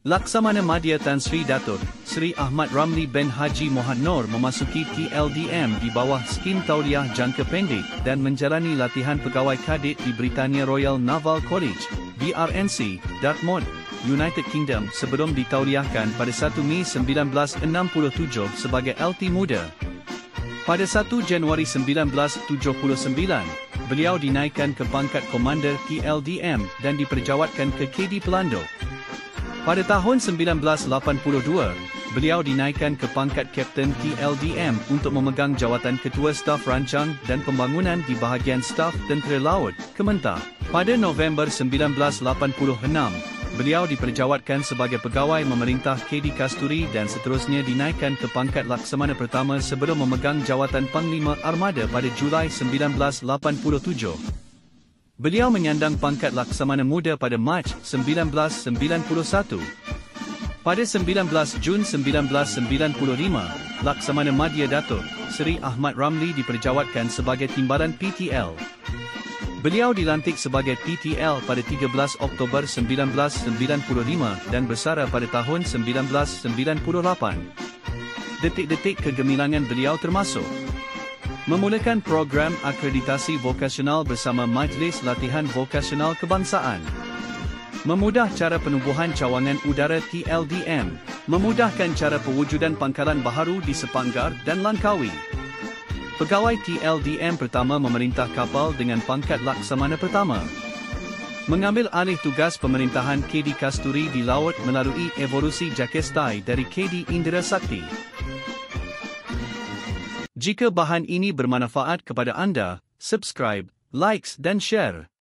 Laksamana Madya Tan Sri Datuk Sri Ahmad Ramli bin Haji Mohd Noor memasuki TLDM di bawah skim Tauliah Jangka Pendek dan menjalani latihan pegawai kadet di Britania Royal Naval College, BRNC, Dartmouth, United Kingdom sebelum ditauliahkan pada 1 Mei 1967 sebagai LT Muda. Pada 1 Januari 1979, beliau dinaikkan ke pangkat Komander TLDM dan diperjawatkan ke KD Pelanduk. Pada tahun 1982, beliau dinaikkan ke pangkat Kapten TLDM untuk memegang jawatan Ketua Staf Rancang dan Pembangunan di bahagian Staf Tentera Laut, Kementar. Pada November 1986, beliau diperjawatkan sebagai Pegawai Memerintah KD Kasturi dan seterusnya dinaikkan ke pangkat Laksamana Pertama sebelum memegang jawatan Panglima Armada pada Julai 1987. Beliau menyandang pangkat Laksamana Muda pada Mac 1991. Pada 19 Jun 1995, Laksamana Madya Datuk Sri Ahmad Ramli diperjawatkan sebagai Timbalan PTL. Beliau dilantik sebagai PTL pada 13 Oktober 1995 dan bersara pada tahun 1998. Detik-detik kegemilangan beliau termasuk memulakan program akreditasi vokasional bersama Majlis Latihan Vokasional Kebangsaan, memudah cara penubuhan cawangan udara TLDM, memudahkan cara pewujudan pangkalan baharu di Sepanggar dan Langkawi. Pegawai TLDM pertama memerintah kapal dengan pangkat Laksamana Pertama, mengambil alih tugas pemerintahan KD Kasturi di laut melalui evolusi Jakestai dari KD Indra Sakti. Jika bahan ini bermanfaat kepada anda, subscribe, likes dan share.